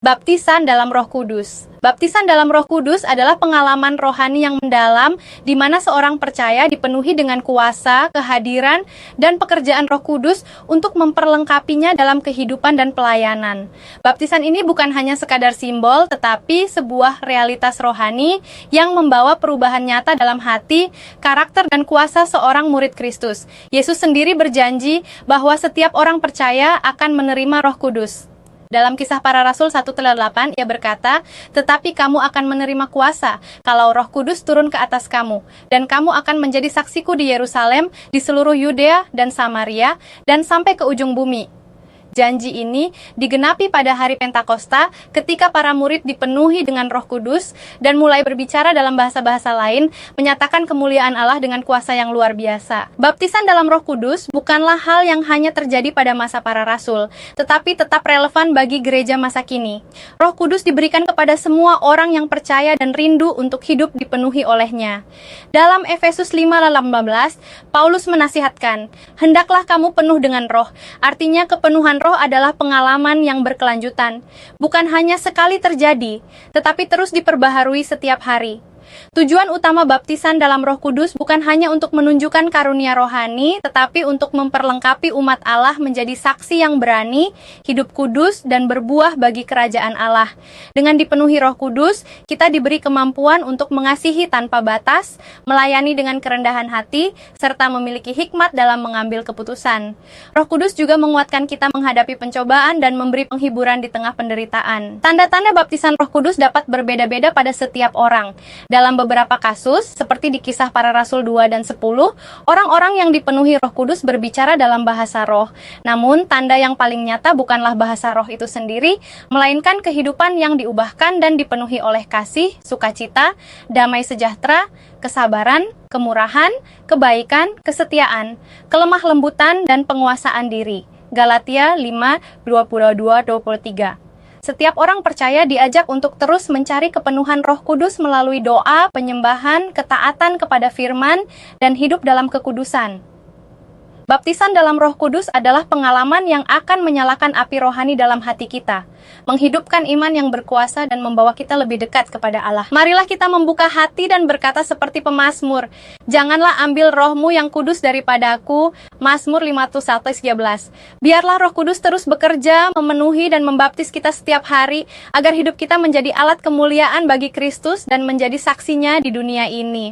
Baptisan dalam Roh Kudus. Baptisan dalam Roh Kudus adalah pengalaman rohani yang mendalam di mana seorang percaya dipenuhi dengan kuasa, kehadiran, dan pekerjaan Roh Kudus untuk memperlengkapinya dalam kehidupan dan pelayanan. Baptisan ini bukan hanya sekadar simbol, tetapi sebuah realitas rohani yang membawa perubahan nyata dalam hati, karakter, dan kuasa seorang murid Kristus. Yesus sendiri berjanji bahwa setiap orang percaya akan menerima Roh Kudus. Dalam Kisah Para Rasul 1:8, ia berkata, "Tetapi kamu akan menerima kuasa kalau Roh Kudus turun ke atas kamu, dan kamu akan menjadi saksiku di Yerusalem, di seluruh Yudea dan Samaria, dan sampai ke ujung bumi." Janji ini digenapi pada hari Pentakosta ketika para murid dipenuhi dengan Roh Kudus dan mulai berbicara dalam bahasa-bahasa lain, menyatakan kemuliaan Allah dengan kuasa yang luar biasa. Baptisan dalam Roh Kudus bukanlah hal yang hanya terjadi pada masa para rasul, tetapi tetap relevan bagi gereja masa kini. Roh Kudus diberikan kepada semua orang yang percaya dan rindu untuk hidup dipenuhi olehnya. Dalam Efesus 5:18, Paulus menasihatkan, "Hendaklah kamu penuh dengan roh." Artinya kepenuhan roh adalah pengalaman yang berkelanjutan, bukan hanya sekali terjadi, tetapi terus diperbaharui setiap hari. Tujuan utama baptisan dalam Roh Kudus bukan hanya untuk menunjukkan karunia rohani, tetapi untuk memperlengkapi umat Allah menjadi saksi yang berani, hidup kudus, dan berbuah bagi kerajaan Allah. Dengan dipenuhi Roh Kudus, kita diberi kemampuan untuk mengasihi tanpa batas, melayani dengan kerendahan hati, serta memiliki hikmat dalam mengambil keputusan. Roh Kudus juga menguatkan kita menghadapi pencobaan dan memberi penghiburan di tengah penderitaan. Tanda-tanda baptisan Roh Kudus dapat berbeda-beda pada setiap orang. Dalam beberapa kasus, seperti di Kisah Para Rasul 2 dan 10, orang-orang yang dipenuhi Roh Kudus berbicara dalam bahasa roh. Namun, tanda yang paling nyata bukanlah bahasa roh itu sendiri, melainkan kehidupan yang diubahkan dan dipenuhi oleh kasih, sukacita, damai sejahtera, kesabaran, kemurahan, kebaikan, kesetiaan, kelemah lembutan, dan penguasaan diri. Galatia 5:22-23. Setiap orang percaya diajak untuk terus mencari kepenuhan Roh Kudus melalui doa, penyembahan, ketaatan kepada firman, dan hidup dalam kekudusan. Baptisan dalam Roh Kudus adalah pengalaman yang akan menyalakan api rohani dalam hati kita, menghidupkan iman yang berkuasa dan membawa kita lebih dekat kepada Allah. Marilah kita membuka hati dan berkata seperti pemazmur, "Janganlah ambil rohmu yang kudus daripadaku." Mazmur 51:11. Biarlah Roh Kudus terus bekerja, memenuhi dan membaptis kita setiap hari, agar hidup kita menjadi alat kemuliaan bagi Kristus dan menjadi saksinya di dunia ini.